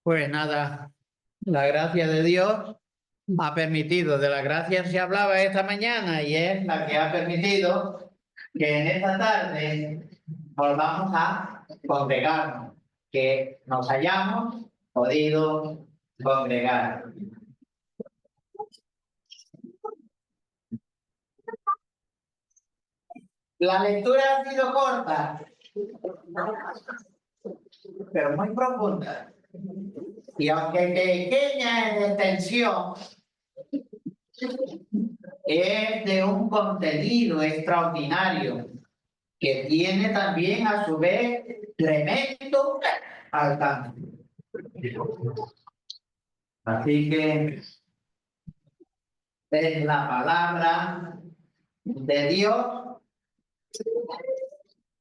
Pues nada, la gracia de Dios ha permitido, de la gracia se hablaba esta mañana y es la que ha permitido que en esta tarde volvamos a congregarnos, que nos hayamos podido congregar. La lectura ha sido corta, pero muy profunda. Y aunque pequeña en extensión, es de un contenido extraordinario que tiene también a su vez tremendo alcance. Así que es la palabra de Dios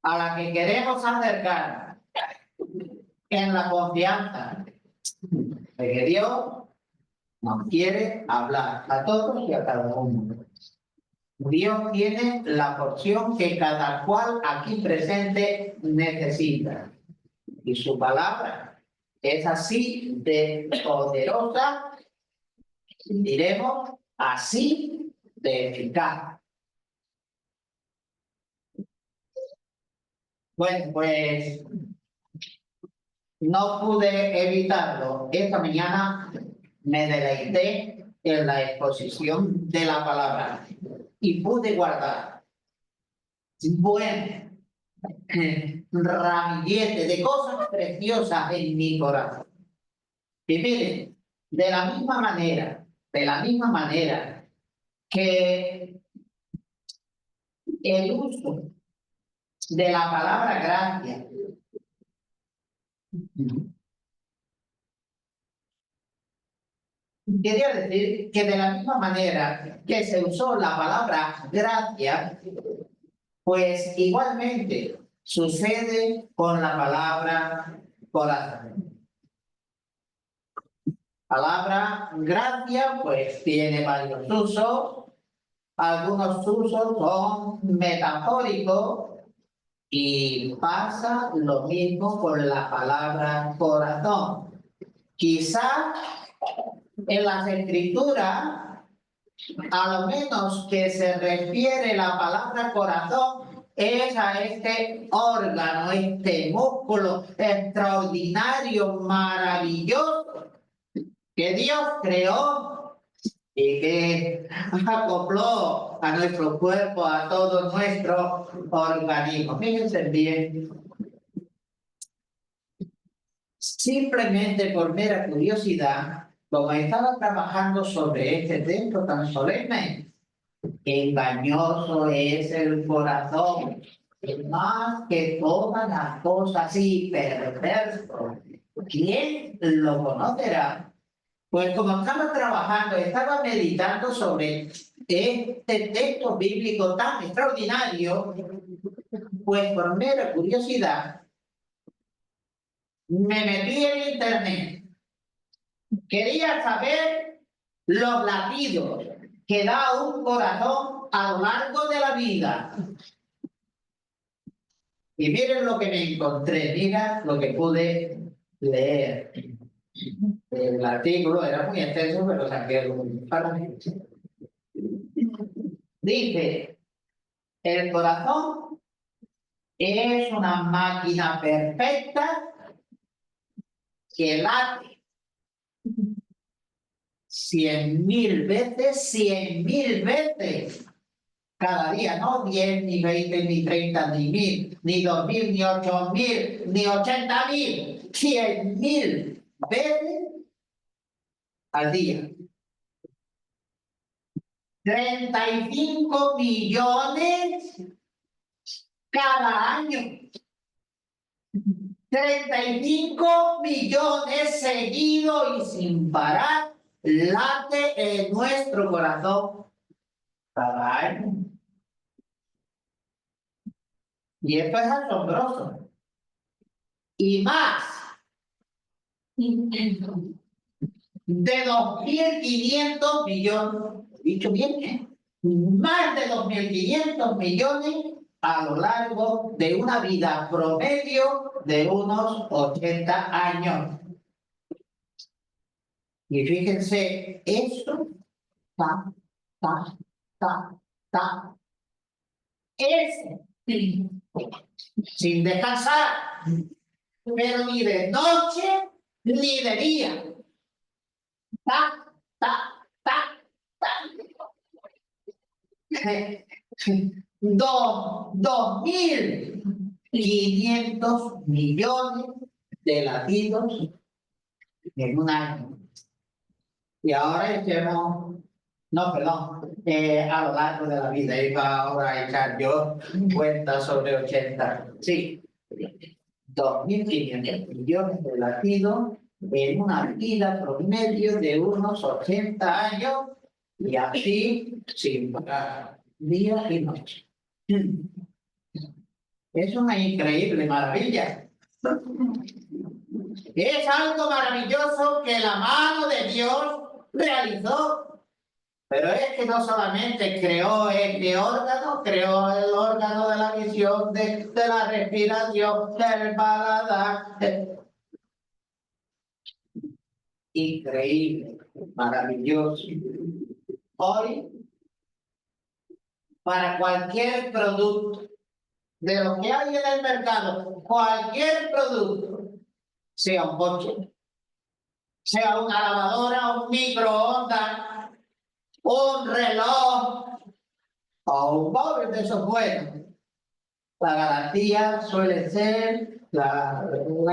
a la que queremos acercar en la confianza de que Dios nos quiere hablar a todos y a cada uno. Dios tiene la porción que cada cual aquí presente necesita. Y su palabra es así de poderosa, diremos así de eficaz. Bueno, pues no pude evitarlo. Esta mañana me deleité en la exposición de la palabra y pude guardar buen ramillete de cosas preciosas en mi corazón. Y miren, de la misma manera que el uso de la palabra gracia quería decir que de la misma manera que se usó la palabra gracia, pues igualmente sucede con la palabra corazón. Palabra gracia, pues tiene varios usos. Algunos usos son metafóricos y pasa lo mismo con la palabra corazón. Quizá en las escrituras, a lo menos que se refiere la palabra corazón, es a este órgano, este músculo extraordinario, maravilloso, que Dios creó y que acopló a nuestro cuerpo, a todo nuestro organismo. Fíjense bien, simplemente por mera curiosidad, como estaba trabajando sobre este texto tan solemne, engañoso es el corazón, más que todas las cosas y perverso. ¿Quién lo conocerá? Pues como estaba trabajando, estaba meditando sobre este texto bíblico tan extraordinario, pues por mera curiosidad, me metí en internet. Quería saber los latidos que da un corazón a lo largo de la vida. Y miren lo que me encontré, mira lo que pude leer. El artículo era muy extenso, pero saqué para mí. Dice, el corazón es una máquina perfecta que late 100.000 veces cada día, no 10, ni 20, ni 30, ni 1.000, ni 2.000, ni 8.000, ni 80.000, 100.000 veces al día. 35 millones cada año. 35 millones seguidos y sin parar late en nuestro corazón cada año. Y esto es asombroso. Y más de 2.500 millones, dicho bien, más de 2.500 millones a lo largo de una vida promedio de unos 80 años. Y fíjense, eso, ta, ta, ta, ta, ese, sin descansar, pero ni de noche ni de día. Ta, ta, ta, ta. 2.500 millones de latidos en un año. Y ahora echemos, no, perdón, a lo largo de la vida, iba ahora a echar yo cuenta sobre 80, sí, 2.500 millones de latidos en una vida promedio de unos 80 años y así sin parar, día y noche. Es una increíble maravilla. Es algo maravilloso que la mano de Dios realizó. Pero es que no solamente creó este órgano, creó el órgano de la visión, de la respiración, del paladar. Increíble, maravilloso. Hoy, para cualquier producto, de lo que hay en el mercado, cualquier producto, sea un coche, sea una lavadora, un microondas, un reloj o un móvil de esos buenos, la garantía suele ser la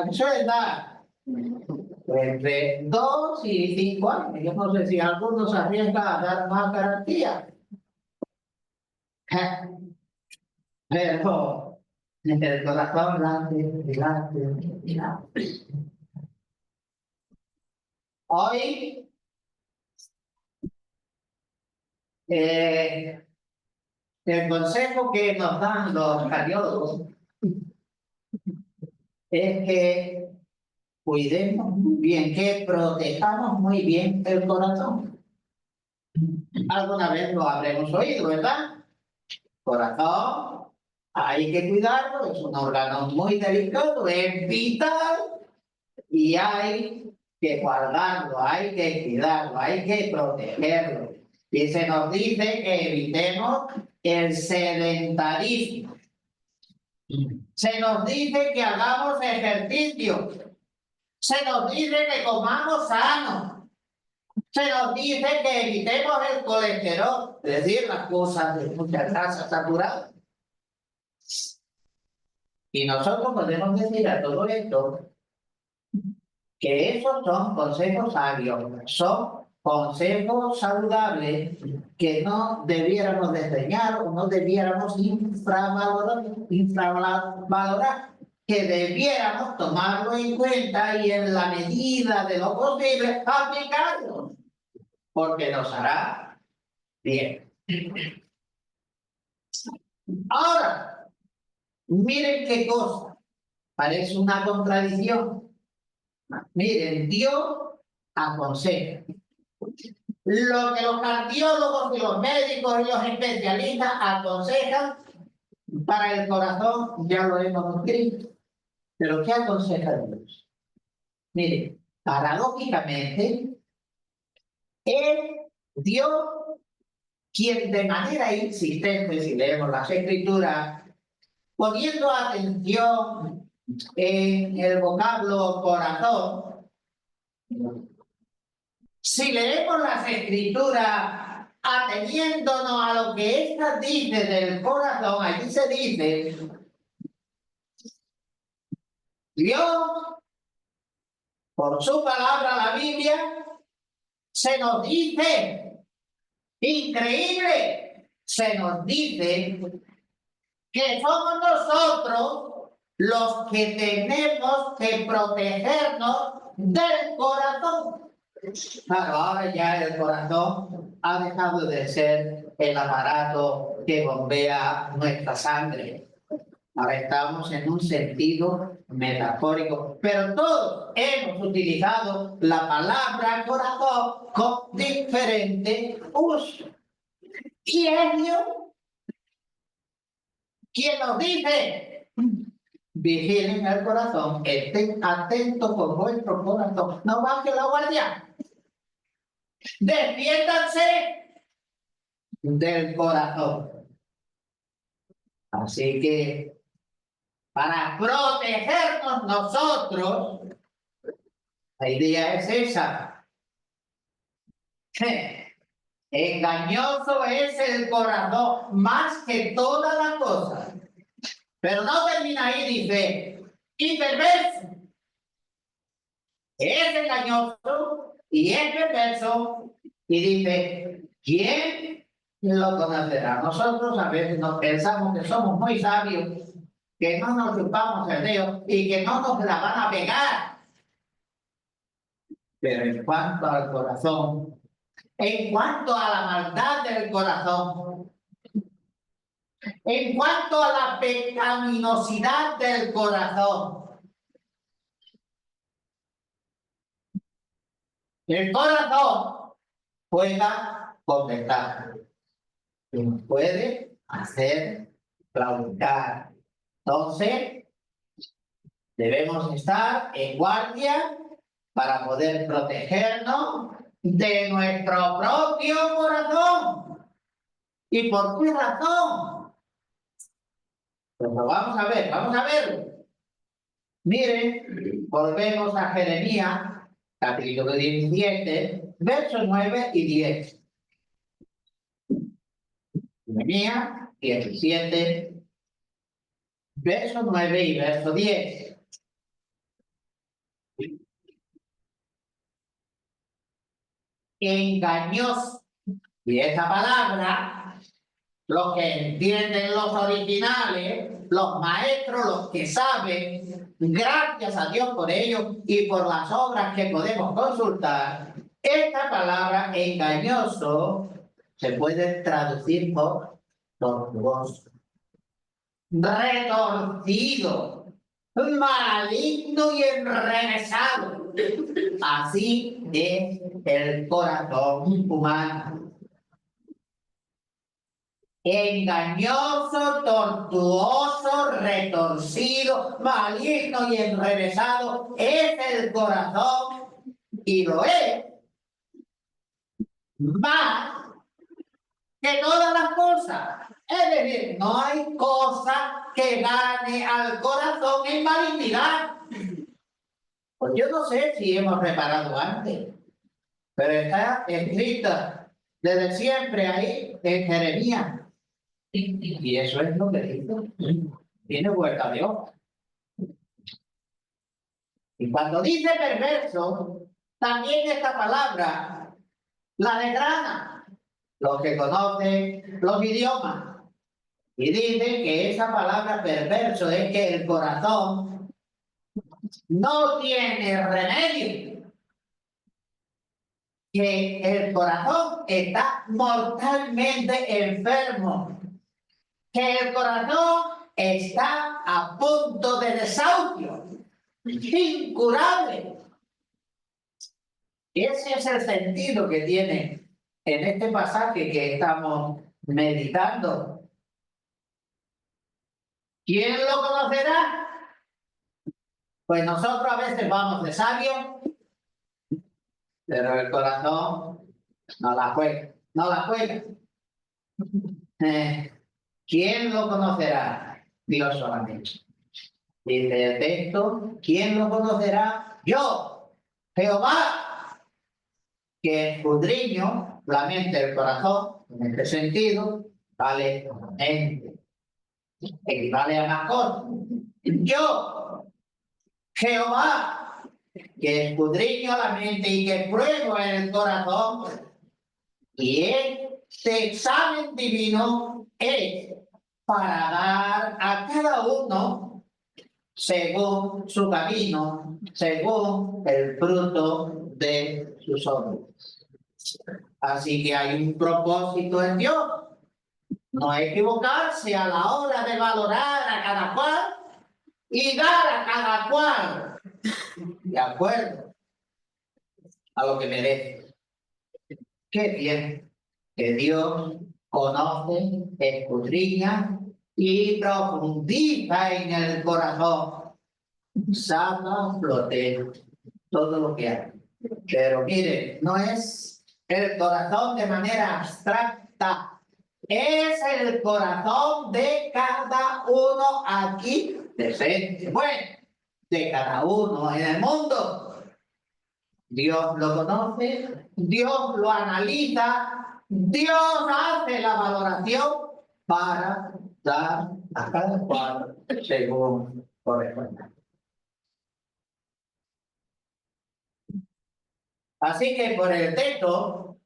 que suele dar entre 2 y 5 años. Yo no sé si algunos se arriesgan a dar más garantía. Pero el corazón late. Hoy el consejo que nos dan los cardiólogos es que cuidemos muy bien, que protejamos muy bien el corazón. Alguna vez lo habremos oído, ¿verdad? Corazón, hay que cuidarlo, es un órgano muy delicado, es vital y hay que guardarlo, hay que cuidarlo, hay que protegerlo. Y se nos dice que evitemos el sedentarismo. Se nos dice que hagamos ejercicio. Se nos dice que comamos sano. Se nos dice que evitemos el colesterol, es decir, las cosas de mucha grasa saturada. Y nosotros podemos decir a todo esto que esos son consejos sabios, son consejos saludables que no debiéramos desdeñar o no debiéramos infravalorar, que debiéramos tomarlo en cuenta y en la medida de lo posible aplicarlos, porque nos hará bien. Ahora, miren qué cosa, parece una contradicción. Miren, Dios aconseja. Lo que los cardiólogos y los médicos y los especialistas aconsejan para el corazón, ya lo hemos escrito. Pero ¿qué aconseja Dios? Miren, paradójicamente, es Dios quien de manera insistente, si leemos las Escrituras, poniendo atención en el vocablo corazón, si leemos las Escrituras ateniéndonos a lo que ésta dice del corazón, allí se dice, Dios, por su palabra, la Biblia, se nos dice, increíble, se nos dice que somos nosotros los que tenemos que protegernos del corazón. Claro, ahora ya el corazón ha dejado de ser el aparato que bombea nuestra sangre. Ahora estamos en un sentido metafórico, pero todos hemos utilizado la palabra corazón con diferente uso. Y es Dios quien nos dice, vigilen el corazón, estén atentos con vuestro corazón, no baje la guardia. Defiéndanse del corazón. Así que para protegernos nosotros, la idea es esa. Engañoso es el corazón más que todas las cosas. Pero no termina ahí, dice, y perverso. Es engañoso y es perverso. Y dice, ¿quién lo conocerá? Nosotros a veces nos pensamos que somos muy sabios, que no nos chupamos el dedo y que no nos la van a pegar. Pero en cuanto al corazón, en cuanto a la maldad del corazón, en cuanto a la pecaminosidad del corazón, el corazón juega con ventaja y nos puede hacer claudicar. Entonces, debemos estar en guardia para poder protegernos de nuestro propio corazón. ¿Y por qué razón? Pues lo vamos a ver, vamos a verlo. Miren, volvemos a Jeremías, capítulo 17, versos 9 y 10. Jeremías 17, verso 9 y verso 10. Engañoso. Y esa palabra, los que entienden los originales, los maestros, los que saben, gracias a Dios por ello y por las obras que podemos consultar, esta palabra engañoso se puede traducir por tortuoso, retorcido, maligno y enrevesado. Así es el corazón humano. Engañoso, tortuoso, retorcido, maligno y enrevesado es el corazón, y lo es más que todas las cosas. Es decir, no hay cosa que gane al corazón en malignidad. Pues yo no sé si hemos reparado antes, pero está escrita desde siempre ahí en Jeremías. Y eso es lo que dice. Tiene vuelta de hoja. Y cuando dice perverso, también esta palabra la desgrana los que conocen los idiomas. Y dice que esa palabra perverso es que el corazón no tiene remedio. Que el corazón está mortalmente enfermo. Que el corazón está a punto de desahucio, incurable. Ese es el sentido que tiene en este pasaje que estamos meditando. ¿Quién lo conocerá? Pues nosotros a veces vamos de sabios, pero el corazón no la juega, no la juega. ¿Quién lo conocerá? Dios solamente. Dice el texto, ¿quién lo conocerá? Yo, Jehová, que escudriño la mente del corazón, en este sentido, vale mente, equivale a más cosas. Yo, Jehová, que escudriño la mente y que pruebo en el corazón, y este examen divino es para dar a cada uno según su camino, según el fruto de sus obras. Así que hay un propósito en Dios. No equivocarse a la hora de valorar a cada cual y dar a cada cual de acuerdo a lo que merece. Qué bien que Dios conoce, escudriña y profundiza en el corazón. Salva, protege todo lo que hay. Pero mire, no es el corazón de manera abstracta. Es el corazón de cada uno aquí presente. Bueno, de cada uno en el mundo. Dios lo conoce, Dios lo analiza, Dios hace la valoración para dar a cada cual según corresponda. Así que por el texto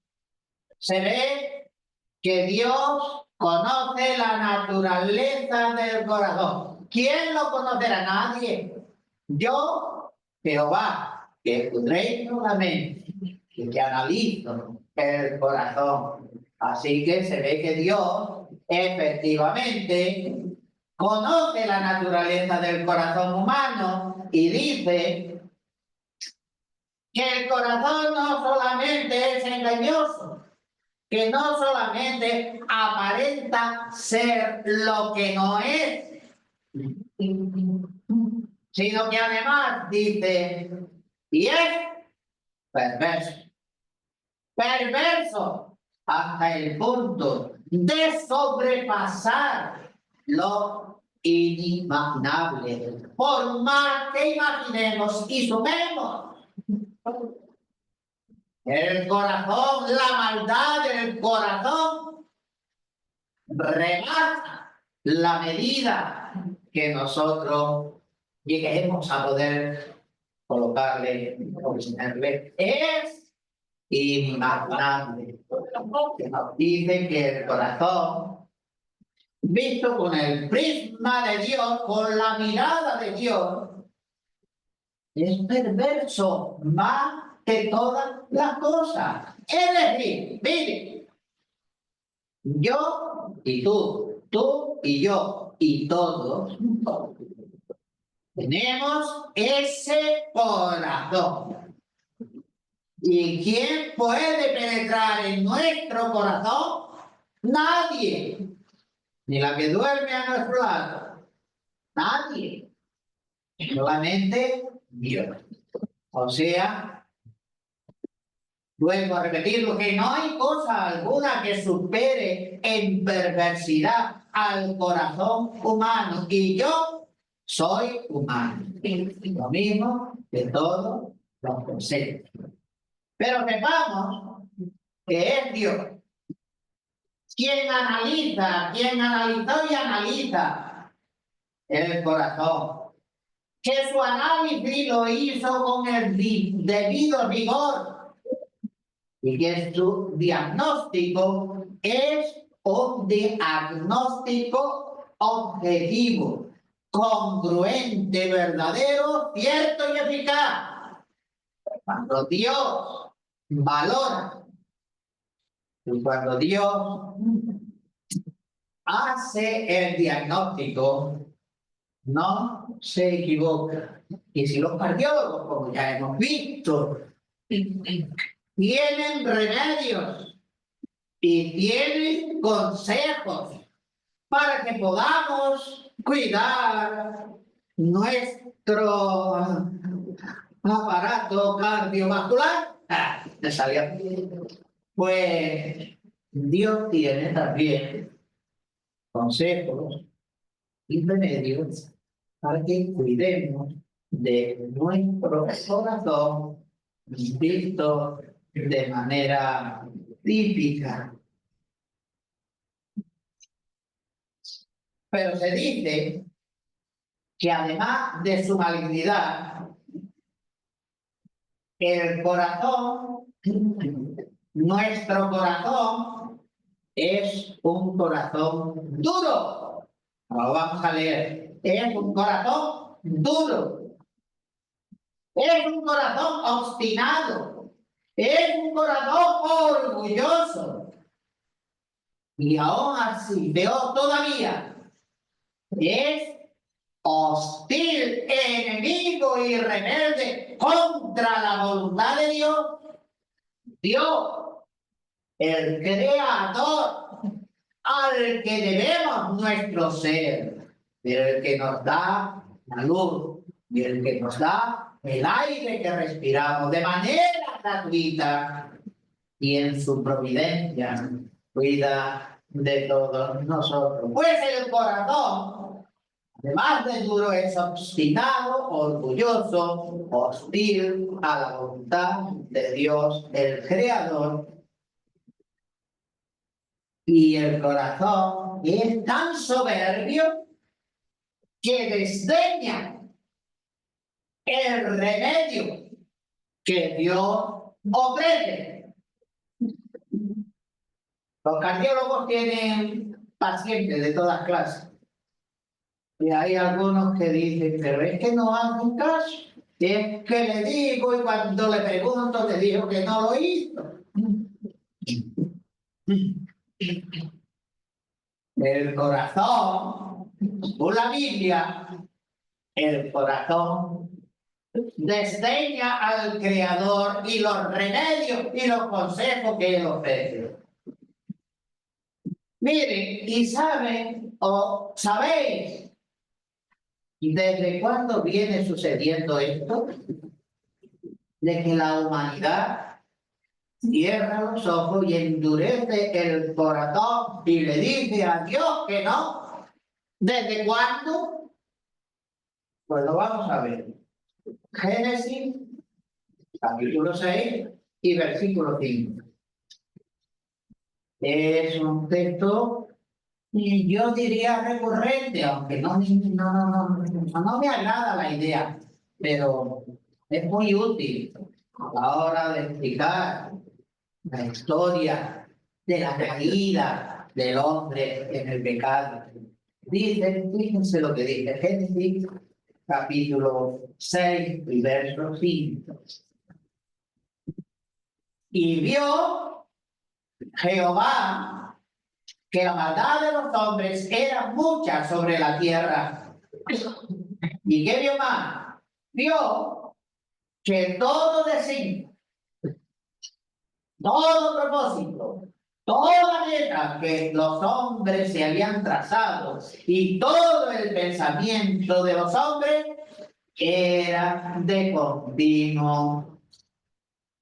se ve que Dios conoce la naturaleza del corazón. ¿Quién lo conocerá? Nadie. Yo, Jehová, que escudriño la mente y que analizo el corazón. Así que se ve que Dios efectivamente conoce la naturaleza del corazón humano y dice que el corazón no solamente es engañoso, que no solamente aparenta ser lo que no es, sino que además dice, y es perverso. Perverso hasta el punto de sobrepasar lo inimaginable, por más que imaginemos y sumemos. El corazón, la maldad del corazón rebasa la medida que nosotros lleguemos a poder colocarle, ponerle. Es inimaginable. Nos dice que el corazón, visto con el prisma de Dios, con la mirada de Dios, es perverso más que todas las cosas. Es decir, mire, yo y tú y yo y todos tenemos ese corazón. ¿Y quién puede penetrar en nuestro corazón? Nadie. Ni la que duerme a nuestro lado. Nadie. Solamente Dios. O sea, vuelvo a repetirlo, que no hay cosa alguna que supere en perversidad al corazón humano. Y yo soy humano. Lo mismo que todos los presentes. Pero sepamos que es Dios quien analiza, quien analizó y analiza el corazón, que su análisis lo hizo con el debido rigor y que su diagnóstico es un diagnóstico objetivo, congruente, verdadero, cierto y eficaz. Cuando Dios valora y cuando Dios hace el diagnóstico, no se equivoca. Y si los cardiólogos, como ya hemos visto, tienen remedios y tienen consejos para que podamos cuidar nuestro aparato cardiovascular. Me salió. Pues Dios tiene también consejos y remedios para que cuidemos de nuestro corazón visto de manera típica. Pero se dice que además de su malignidad, el corazón, nuestro corazón, es un corazón duro. Lo vamos a leer. Es un corazón duro. Es un corazón obstinado. Es un corazón orgulloso. Y aún así, peor todavía, es hostil, enemigo y rebelde contra la voluntad de Dios. Dios, el creador, al que debemos nuestro ser, el que nos da la luz y el que nos da el aire que respiramos de manera gratuita, y en su providencia cuida de todos nosotros. Pues el corazón, además de duro, es obstinado, orgulloso, hostil a la voluntad de Dios, el Creador. Y el corazón es tan soberbio que desdeña el remedio que Dios ofrece. Los cardiólogos tienen pacientes de todas clases. Y hay algunos que dicen, pero es que no hacen caso. Es que le digo y cuando le pregunto le dijo que no lo hizo. El corazón, según la Biblia, el corazón desdeña al Creador y los remedios y los consejos que Él ofrece. Miren, y saben o sabéis desde cuándo viene sucediendo esto, de que la humanidad cierra los ojos y endurece el corazón y le dice a Dios que no. ¿Desde cuándo? Pues lo vamos a ver. Génesis, capítulo 6 y versículo 5. Es un texto, y yo diría recurrente, aunque no me agrada la idea, pero es muy útil a la hora de explicar la historia de la caída del hombre en el pecado. Fíjense lo que dice Génesis, capítulo 6 y verso 5. Y vio Jehová que la maldad de los hombres era mucha sobre la tierra. ¿Y qué vio más? Vio que todo designio, todo propósito, toda meta que los hombres se habían trazado y todo el pensamiento de los hombres era de continuo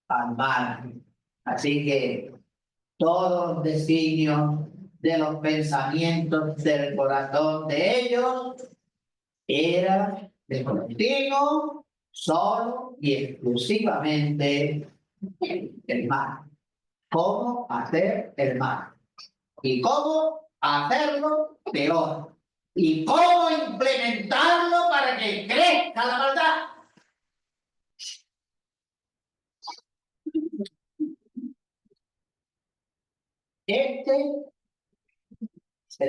al mal. Así que todos los designios de los pensamientos del corazón de ellos era de continuo, solo y exclusivamente el mal. ¿Cómo hacer el mal? ¿Y cómo hacerlo peor? ¿Y cómo implementarlo para que crezca la maldad? Este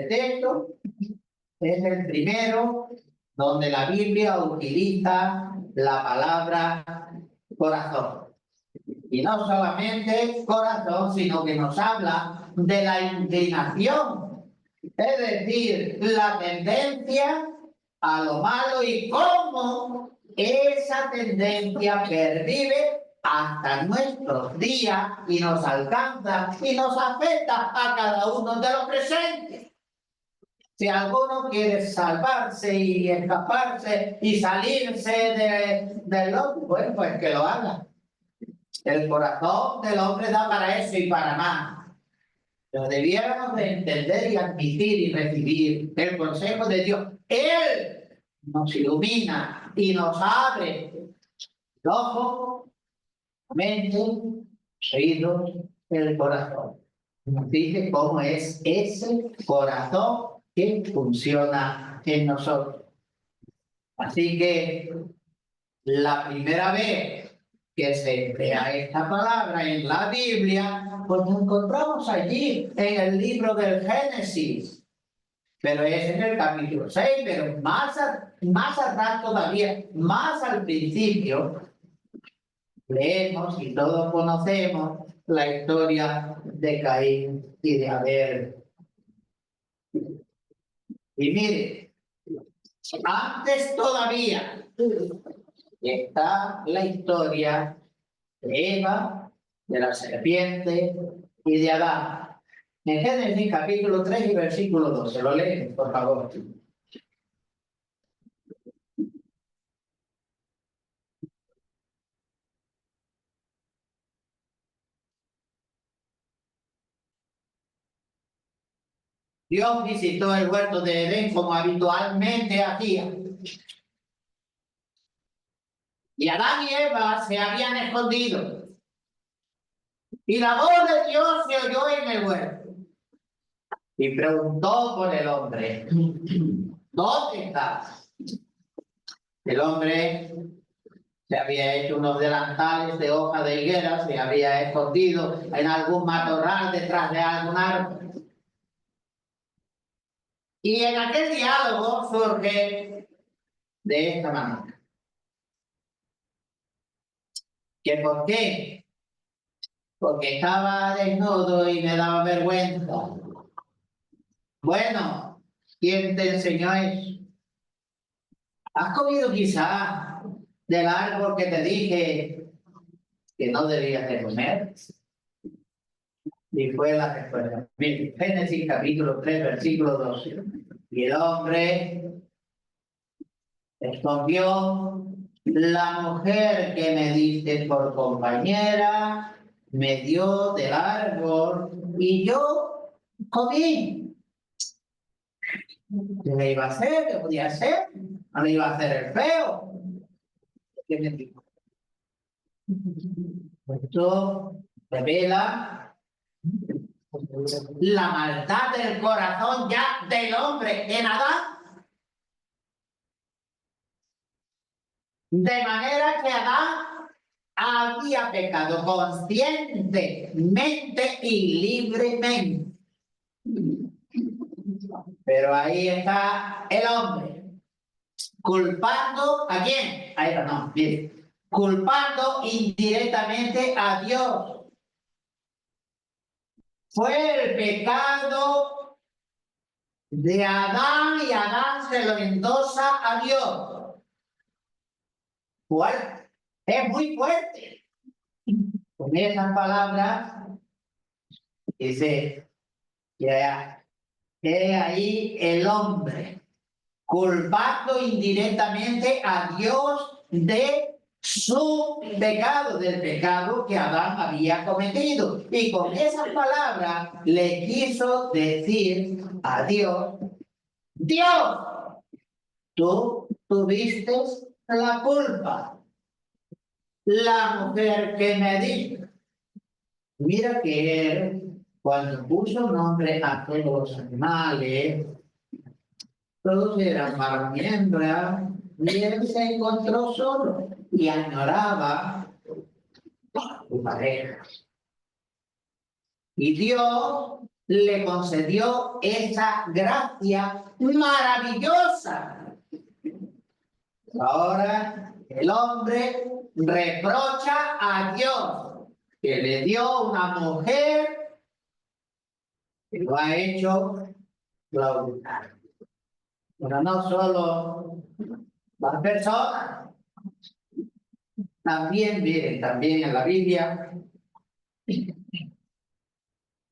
texto es el primero donde la Biblia utiliza la palabra corazón. Y no solamente corazón, sino que nos habla de la inclinación, es decir, la tendencia a lo malo y cómo esa tendencia pervive hasta nuestros días y nos alcanza y nos afecta a cada uno de los presentes. Si alguno quiere salvarse y escaparse y salirse del loco, bueno, pues que lo haga. El corazón del hombre da para eso y para más. Pero debiéramos de entender y admitir y recibir el consejo de Dios. Él nos ilumina y nos abre el ojo, mente, oídos, el corazón. Nos dice cómo es ese corazón que funciona en nosotros. Así que la primera vez que se emplea esta palabra en la Biblia, pues nos encontramos allí en el libro del Génesis, pero es en el capítulo 6, pero más atrás todavía, más al principio, leemos y todos conocemos la historia de Caín y de Abel. Y mire, antes todavía está la historia de Eva, de la serpiente y de Adán. En Génesis capítulo 3 y versículo 12, lo leen, por favor. Dios visitó el huerto de Edén como habitualmente hacía. Y Adán y Eva se habían escondido. Y la voz de Dios se oyó en el huerto. Y preguntó por el hombre, ¿dónde estás? El hombre se había hecho unos delantales de hoja de higuera, se había escondido en algún matorral detrás de algún árbol. Y en aquel diálogo surge de esta manera. ¿Que por qué? Porque estaba desnudo y me daba vergüenza. Bueno, ¿quién te enseñó eso? ¿Has comido quizá del árbol que te dije que no debías de comer? Y fue la respuesta. Mire, Génesis capítulo 3, versículo 12. Y el hombre escogió la mujer que me diste por compañera, me dio del árbol y yo comí. ¿Qué le iba a hacer? ¿Qué podía hacer? No le iba a hacer el feo. ¿Qué me dijo? Esto revela la maldad del corazón ya del hombre en Adán. De manera que Adán había pecado conscientemente y libremente. Pero ahí está el hombre, culpando ¿a quién? Ahí no, bien. Culpando indirectamente a Dios. Fue el pecado de Adán y Adán se lo endosa a Dios. Fuerte, es muy fuerte. Con esas palabras dice que ahí el hombre culpando indirectamente a Dios de su pecado, del pecado que Adán había cometido. Y con esas palabras le quiso decir a Dios, Dios, tú tuviste la culpa, la mujer que me dijo. Mira que él, cuando puso nombre a todos los animales, todos eran varón y hembra, y él se encontró solo y añoraba a su pareja. Y Dios le concedió esa gracia maravillosa. Ahora el hombre reprocha a Dios que le dio una mujer que lo ha hecho claudicar. Pero no solo las personas, también, miren, también en la Biblia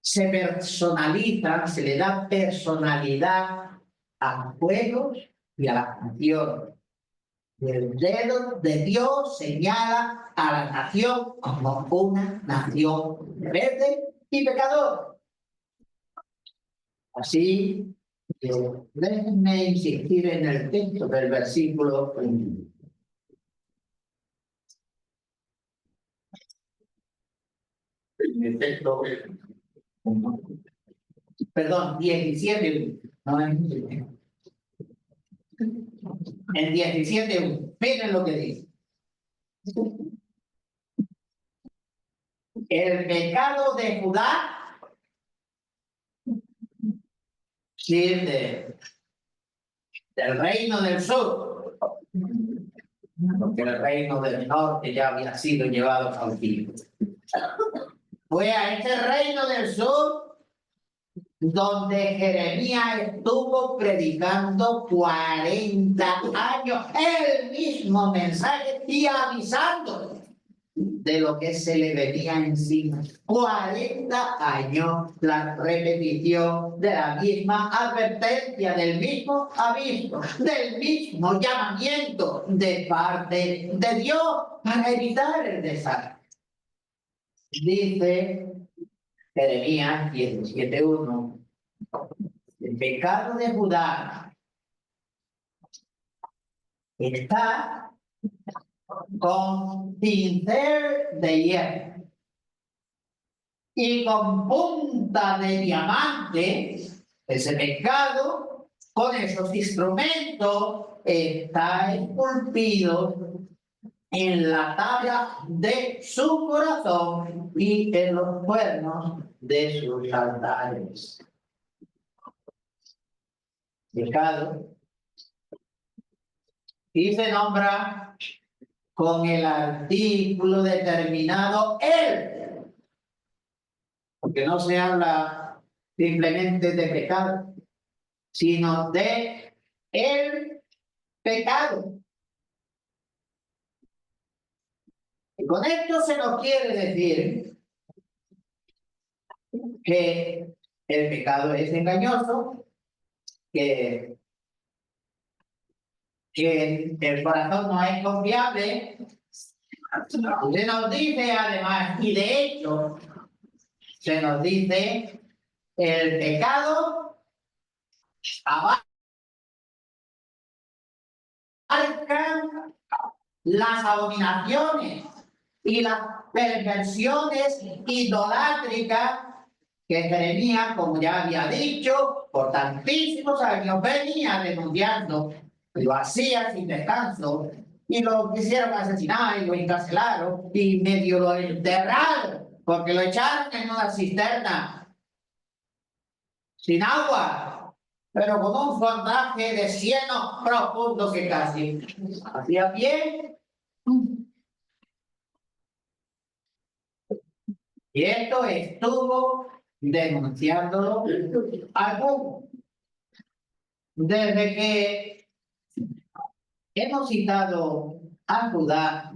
se personaliza, se le da personalidad a los juegos y a las canciones. El dedo de Dios señala a la nación como una nación rebelde y pecadora. Así que déjenme insistir en el texto del versículo 1. El texto, perdón, 17. No, en 17, miren lo que dice. El pecado de Judá, sí, del reino del sur, porque el reino del norte ya había sido llevado cautivo. Fue a este reino del sur donde Jeremías estuvo predicando 40 años el mismo mensaje y avisando de lo que se le venía encima. 40 años la repetición de la misma advertencia, del mismo aviso, del mismo llamamiento de parte de Dios para evitar el desastre. Dice Jeremías 17:1, el pecado de Judá está con pincel de hierro y con punta de diamante. Ese pecado, con esos instrumentos, está esculpido en la tabla de su corazón y en los cuernos de sus altares. Pecado. Y se nombra con el artículo determinado él, porque no se habla simplemente de pecado, sino de el pecado. Y con esto se nos quiere decir que el pecado es engañoso, que el corazón no es confiable. Se nos dice además, y de hecho, se nos dice, el pecado abarca las abominaciones y las perversiones idolátricas que Jeremías, como ya había dicho, por tantísimos años venía denunciando. Lo hacía sin descanso y lo quisieron asesinar y lo encarcelaron y medio lo enterraron porque lo echaron en una cisterna sin agua, pero con un fondaje de cieno profundo que casi hacía pie. Y esto estuvo denunciándolo al mundo. Desde que hemos citado a Judá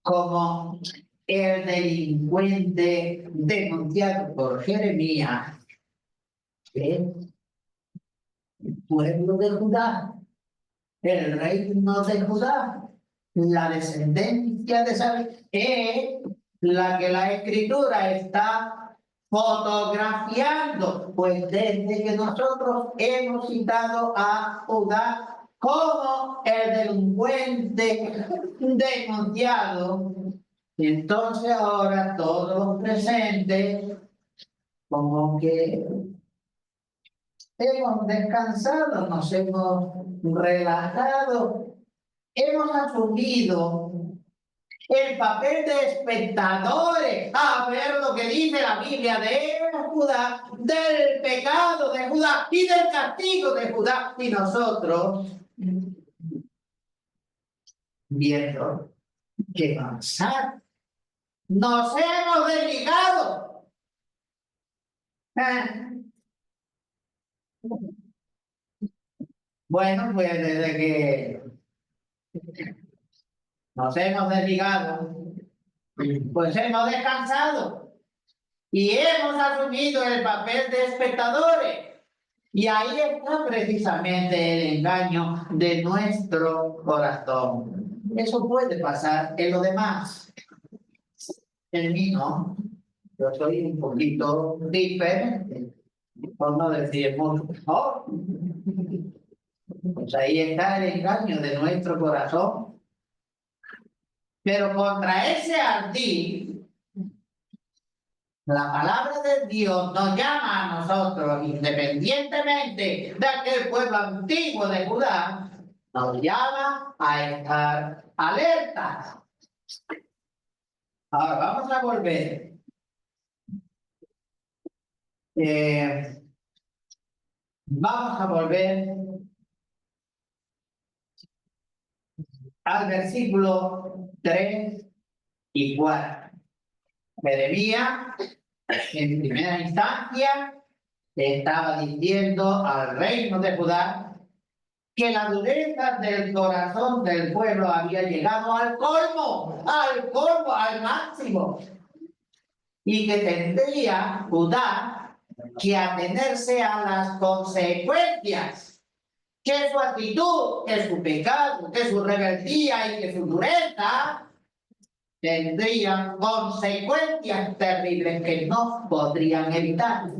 como el delincuente denunciado por Jeremías, el pueblo de Judá, el reino de Judá, la descendencia de David, es la que la Escritura está fotografiando, pues desde que nosotros hemos citado a Judá como el delincuente denunciado, entonces ahora todos los presentes como que hemos descansado, nos hemos relajado, hemos asumido el papel de espectadores a ver lo que dice la Biblia de Judá, del pecado de Judá y del castigo de Judá, y nosotros viendo que avanzar nos hemos desligado. Bueno, pues desde que nos hemos desligado, pues hemos descansado y hemos asumido el papel de espectadores. Y ahí está precisamente el engaño de nuestro corazón. Eso puede pasar en lo demás. En mí no. Yo soy un poquito diferente, por no decir mucho mejor. Pues ahí está el engaño de nuestro corazón. Pero contra ese ardid, la palabra de Dios nos llama a nosotros, independientemente de aquel pueblo antiguo de Judá, nos llama a estar alertas. Ahora vamos a volver. Vamos a volver al versículo 3 y 4. Jeremías, en primera instancia, estaba diciendo al reino de Judá que la dureza del corazón del pueblo había llegado al colmo, al máximo, y que tendría Judá que atenerse a las consecuencias que su actitud, que su pecado, que su rebeldía y que su dureza tendrían consecuencias terribles que no podrían evitar.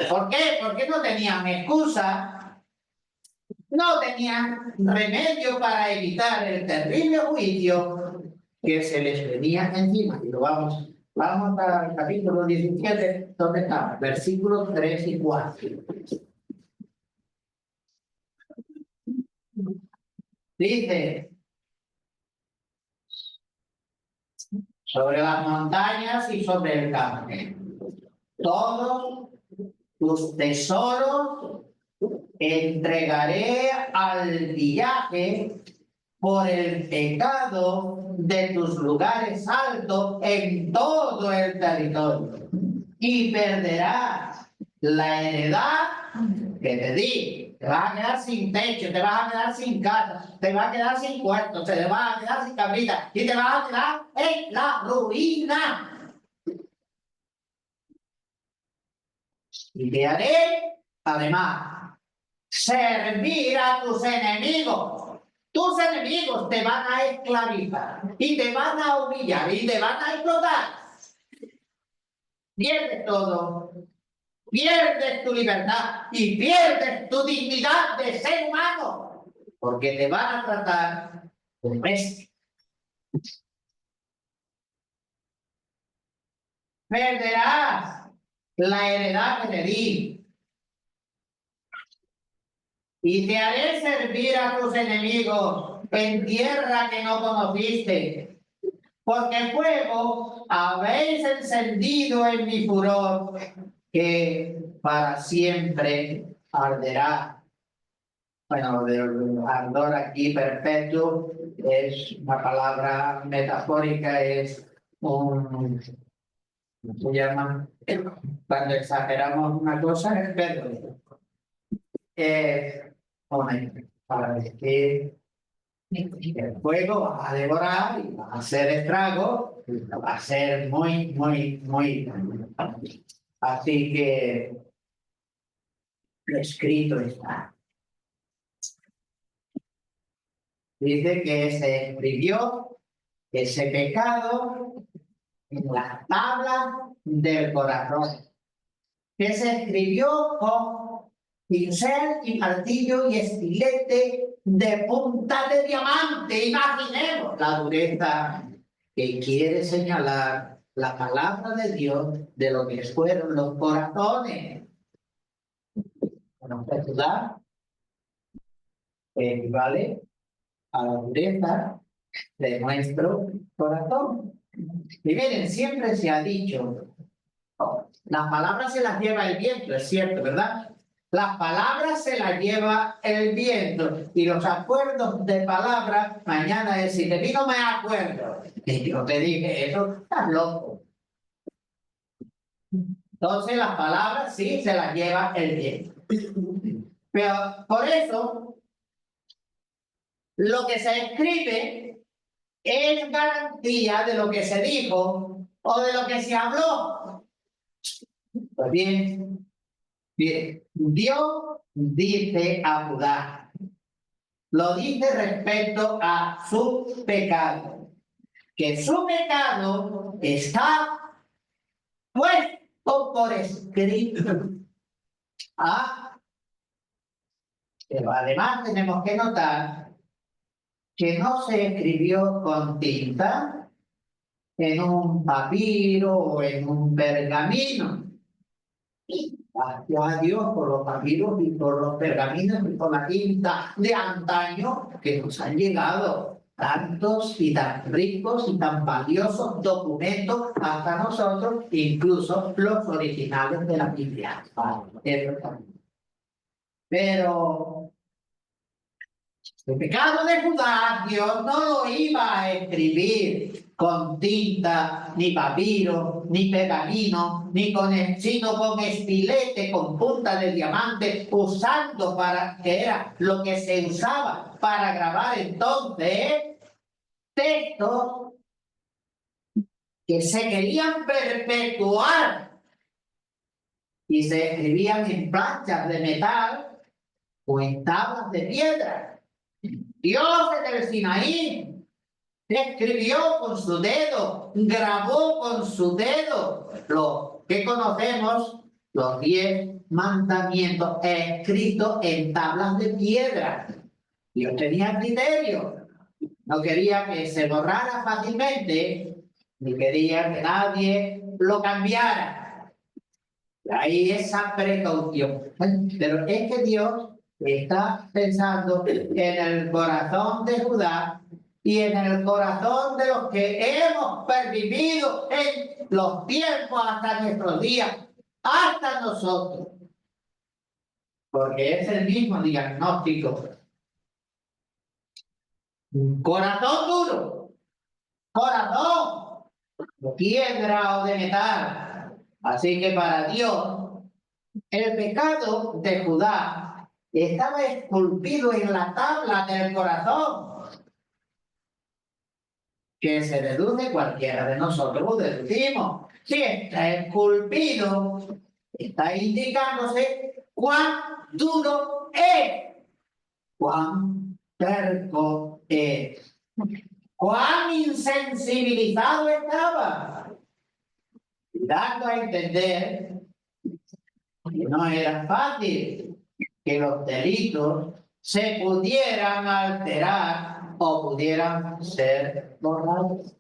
¿Por qué? Porque no tenían excusa, no tenían remedio para evitar el terrible juicio que se les venía encima. Y lo vamos al capítulo 17, ¿dónde está? Versículos 3 y 4. Dice, sobre las montañas y sobre el campo, todos tus tesoros entregaré al viaje por el pecado de tus lugares altos en todo el territorio, y perderás la heredad que te di. Te vas a quedar sin techo, te vas a quedar sin casa, te vas a quedar sin cuarto, te vas a quedar sin cabrita y te vas a quedar en la ruina. Y te haré, además, servir a tus enemigos. Tus enemigos te van a esclavizar y te van a humillar y te van a explotar. Pierdes todo. Pierdes tu libertad y pierdes tu dignidad de ser humano, porque te van a tratar como bestia. Perderás la heredad que te di y te haré servir a tus enemigos en tierra que no conociste, porque fuego habéis encendido en mi furor, que para siempre arderá. Bueno, el ardor aquí perpetuo es una palabra metafórica, es un, ¿cómo se llama? Cuando exageramos una cosa es perpetuo. Para decir que el fuego va a devorar y va a hacer estrago, va a ser muy, muy, muy. Así que escrito está. Dice que se escribió ese pecado en la tabla del corazón, que se escribió con pincel y martillo y estilete de punta de diamante. Imaginemos la dureza que quiere señalar la palabra de Dios de lo que fueron los corazones. Bueno, ¿verdad? Equivale a la dureza de nuestro corazón. Y miren, siempre se ha dicho, las palabras se las lleva el viento, es cierto, ¿verdad? Las palabras se las lleva el viento y los acuerdos de palabras, mañana decir, de mí no me acuerdo. Y yo te dije, eso estás loco. Entonces las palabras sí se las lleva el viento. Pero por eso, lo que se escribe es garantía de lo que se dijo o de lo que se habló. Pues bien, Dios dice a Judá, lo dice respecto a su pecado, que su pecado está puesto por escrito. Pero además tenemos que notar que no se escribió con tinta en un papiro o en un pergamino. Gracias a Dios por los papiros y por los pergaminos y por la tinta de antaño que nos han llegado tantos y tan ricos y tan valiosos documentos hasta nosotros, incluso los originales de la Biblia. Pero el pecado de Judá, Dios no lo iba a escribir con tinta, ni papiro, ni pergamino, sino con estilete, con punta de diamante, usando que era lo que se usaba para grabar entonces textos que se querían perpetuar y se escribían en planchas de metal o en tablas de piedra. Dios en el Sinaí escribió con su dedo, grabó con su dedo lo que conocemos, los 10 mandamientos escritos en tablas de piedra. Dios tenía criterio. No quería que se borrara fácilmente, ni quería que nadie lo cambiara. Ahí esa precaución. Pero es que Dios está pensando en el corazón de Judá y en el corazón de los que hemos pervivido en los tiempos hasta nuestros días, hasta nosotros. Porque es el mismo diagnóstico. Corazón duro, corazón de piedra o de metal. Así que para Dios, el pecado de Judá estaba esculpido en la tabla del corazón, que se deduce cualquiera de nosotros, deducimos. Si está esculpido, está indicándose cuán duro es, cuán terco es, cuán insensibilizado estaba, dando a entender que no era fácil que los delitos se pudieran alterar o pudieran ser borrados.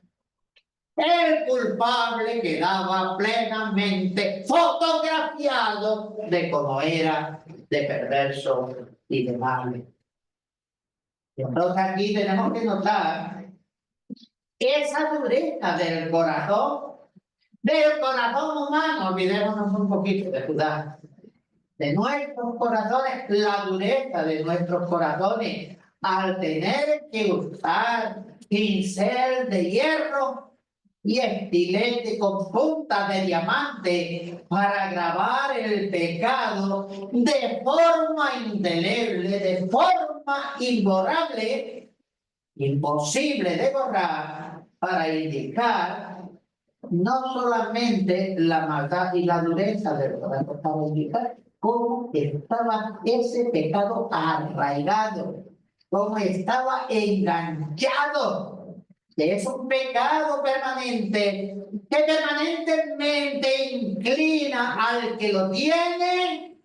El culpable quedaba plenamente fotografiado de cómo era de perverso y de malo. Entonces aquí tenemos que notar esa dureza del corazón humano. Olvidémonos un poquito de Judá. De nuestros corazones, la dureza de nuestros corazones, al tener que usar pincel de hierro y estilete con punta de diamante para grabar el pecado de forma indeleble, de forma imborrable, imposible de borrar, para indicar no solamente la maldad y la dureza del corazón, para indicar cómo estaba ese pecado arraigado, cómo estaba enganchado. Es un pecado permanente que permanentemente inclina al que lo tiene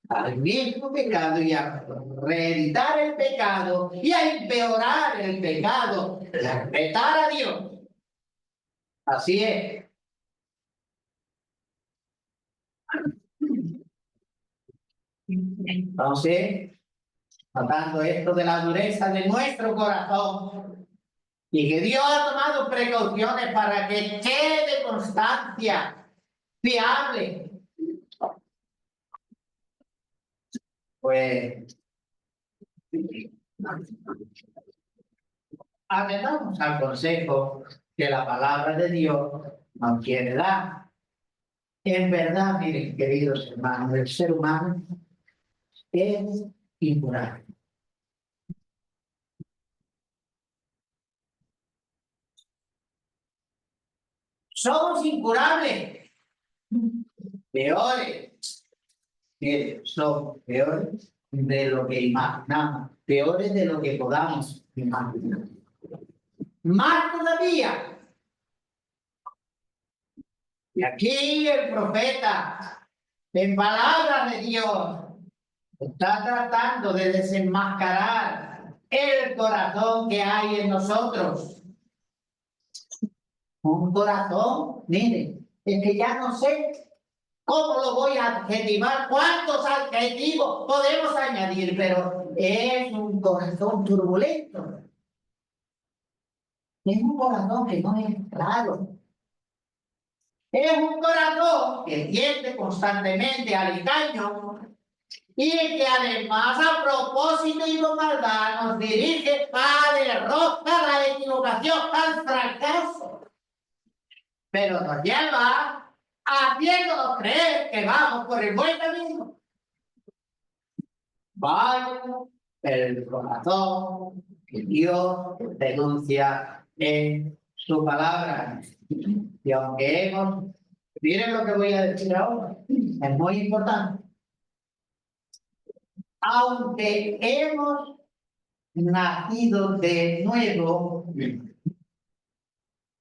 al mismo pecado y a reeditar el pecado y a empeorar el pecado, a respetar a Dios. Así es. Entonces, tratando esto de la dureza de nuestro corazón y que Dios ha tomado precauciones para que quede constancia fiable, pues atendamos al consejo que la palabra de Dios nos quiere dar. En verdad, miren, queridos hermanos, el ser humano es incurable. Somos incurables, peores. Miren, somos peores de lo que imaginamos, peores de lo que podamos imaginar. Más todavía. Y aquí el profeta, en palabras de Dios, está tratando de desenmascarar el corazón que hay en nosotros. Un corazón, miren, es que ya no sé cómo lo voy a adjetivar, cuántos adjetivos podemos añadir, pero es un corazón turbulento. Es un corazón que no es claro. Es un corazón que tiende constantemente al engaño y que además a propósito y con maldad nos dirige al error, a la equivocación, al fracaso. Pero nos lleva haciéndonos creer que vamos por el buen camino. Vaya el corazón que Dios denuncia en su palabra. Y aunque miren lo que voy a decir ahora, es muy importante. Aunque hemos nacido de nuevo,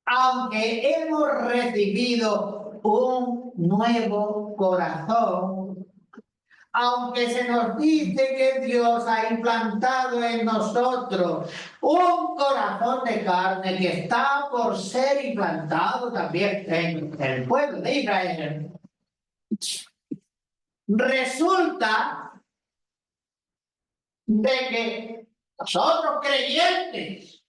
aunque hemos recibido un nuevo corazón, aunque se nos dice que Dios ha implantado en nosotros un corazón de carne que está por ser implantado también en el pueblo de Israel, resulta de que nosotros creyentes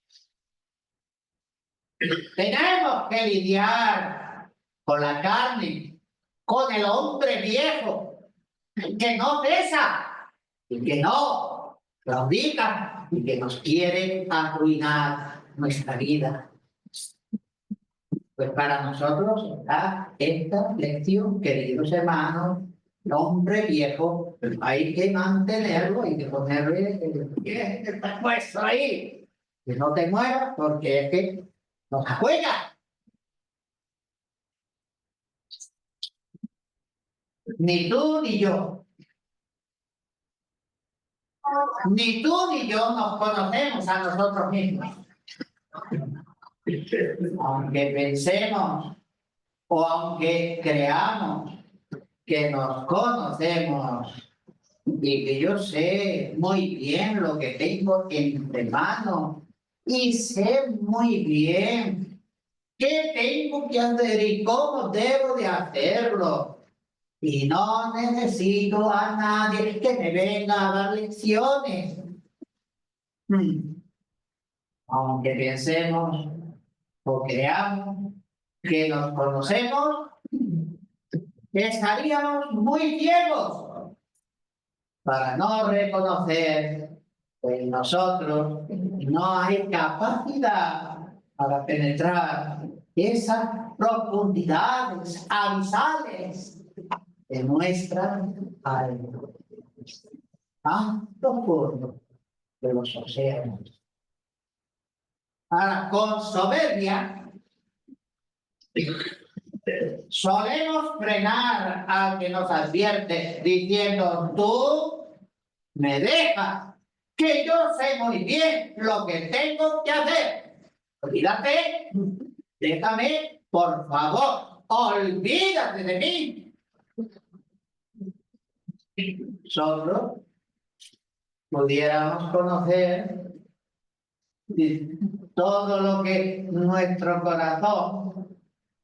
tenemos que lidiar con la carne, con el hombre viejo, que no cesa y que no claudica y que nos quiere arruinar nuestra vida. Pues para nosotros está esta lección, queridos hermanos, el hombre viejo, hay que mantenerlo, hay que ponerle el puesto ahí, que no te muevas porque es que nos juega. Ni tú ni yo. Ni tú ni yo nos conocemos a nosotros mismos. Aunque pensemos o aunque creamos que nos conocemos y que yo sé muy bien lo que tengo entre manos y sé muy bien qué tengo que hacer y cómo debo de hacerlo. Y no necesito a nadie que me venga a dar lecciones. Aunque pensemos o creamos que nos conocemos, estaríamos muy ciegos para no reconocer que en nosotros no hay capacidad para penetrar esas profundidades abisales de nuestra alma, tan profundo de los océanos. Ahora, con soberbia, solemos frenar al que nos advierte diciendo, tú me dejas, que yo sé muy bien lo que tengo que hacer. Olvídate, déjame, por favor, olvídate de mí. Nosotros pudiéramos conocer todo lo que nuestro corazón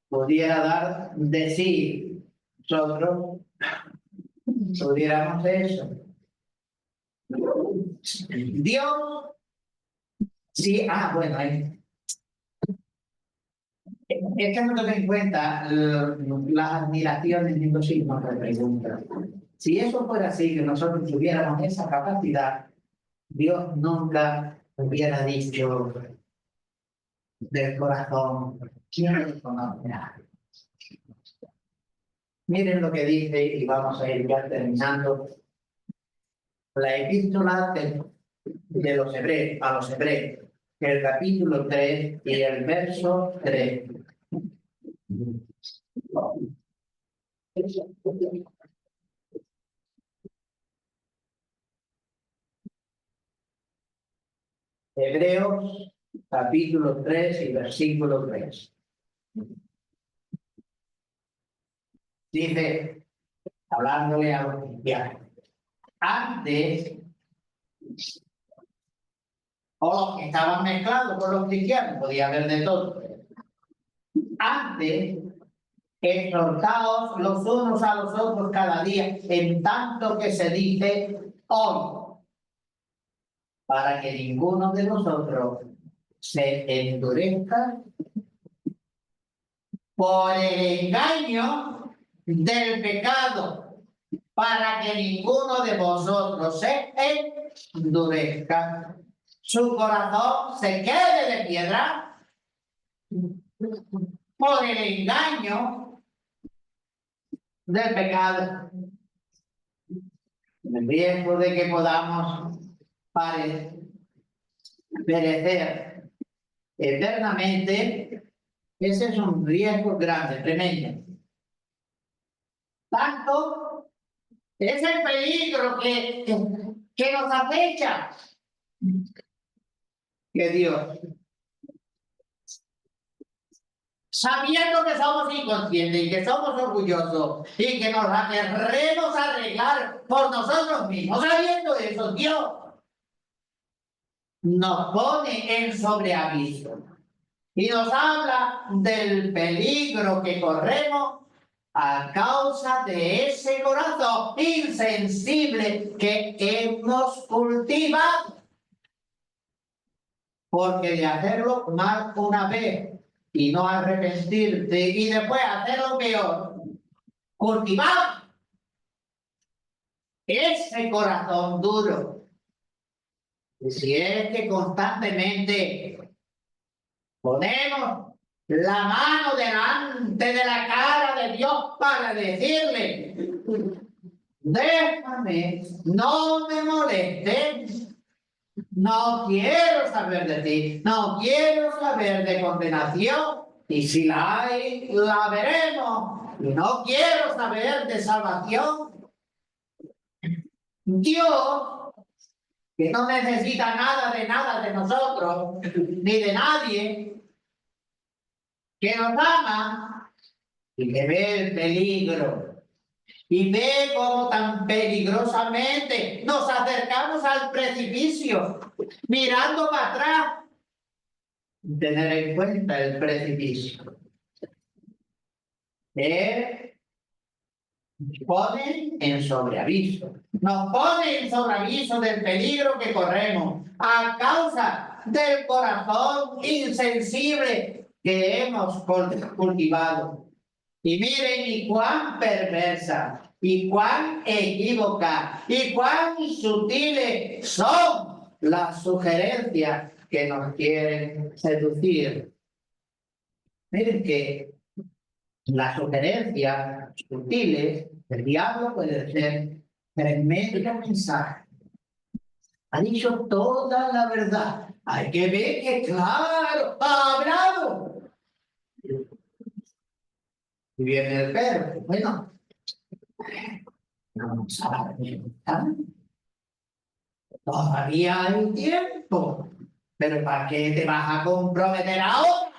pudiera dar de sí. Nosotros pudiéramos eso. Dios, sí, bueno, es que no tome en cuenta las admiraciones y los signos de pregunta. Si eso fuera así, que nosotros tuviéramos esa capacidad, Dios nunca hubiera dicho del corazón, ¿quién conocerá? Miren lo que dice, y vamos a ir ya terminando, la epístola de los hebreos, a los hebreos, el capítulo 3 y el verso 3. Hebreos, capítulo 3 y versículo 3. Dice, hablándole a los cristianos, antes, o los que estaban mezclados con los cristianos, podía haber de todo. Antes, exhortaos los unos a los otros cada día, en tanto que se dice hoy, para que ninguno de nosotros se endurezca por el engaño del pecado, para que ninguno de vosotros se endurezca, su corazón se quede de piedra por el engaño del pecado, el riesgo de que podamos perecer eternamente. Ese es un riesgo grande, tremendo. Tanto es el peligro que nos acecha, que Dios sabiendo que somos inconscientes y que somos orgullosos y que nos la querremos arreglar por nosotros mismos, sabiendo eso, Dios nos pone en sobreaviso y nos habla del peligro que corremos a causa de ese corazón insensible que hemos cultivado. Porque de hacerlo mal una vez y no arrepentirte y después hacerlo peor, cultivar ese corazón duro. Y si es que constantemente ponemos la mano delante de la cara de Dios para decirle, déjame, no me molestes, no quiero saber de ti, no quiero saber de condenación, y si la hay, la veremos, y no quiero saber de salvación. Dios, que no necesita nada de nosotros, ni de nadie, que nos ama y que ve el peligro y ve cómo tan peligrosamente nos acercamos al precipicio, mirando para atrás. Tener en cuenta el precipicio. Él pone en sobreaviso. Nos pone en sobreaviso del peligro que corremos a causa del corazón insensible que hemos cultivado. Y miren, y cuán perversa, y cuán equívoca, y cuán sutiles son las sugerencias que nos quieren seducir. Miren que las sugerencias sutiles del diablo pueden ser tremendo mensaje. Ha dicho toda la verdad. Hay que ver que, claro, ha hablado. Y viene el perro. Bueno, vamos a ver. Todavía hay tiempo. Pero ¿para qué te vas a comprometer ahora?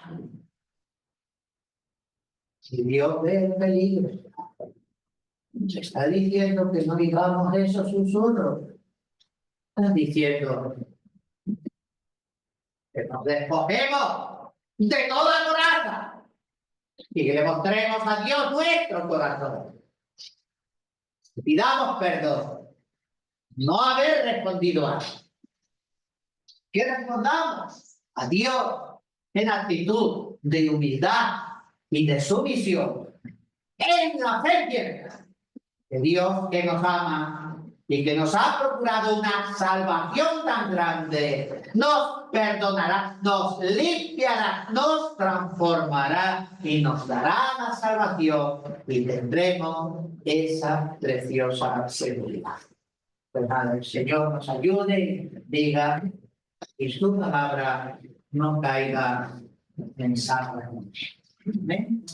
Si Dios ve el peligro, se está diciendo que no digamos esos susurros. Está diciendo que nos despojemos de toda coraza y que le mostremos a Dios nuestro corazón. Pidamos perdón, no haber respondido antes. Que respondamos a Dios en actitud de humildad y de sumisión, en la fe cierta que Dios, que nos ama y que nos ha procurado una salvación tan grande, nos perdonará, nos limpiará, nos transformará y nos dará la salvación y tendremos esa preciosa seguridad. Pues nada, el Señor nos ayude, diga, y su palabra no caiga en saco. Amén.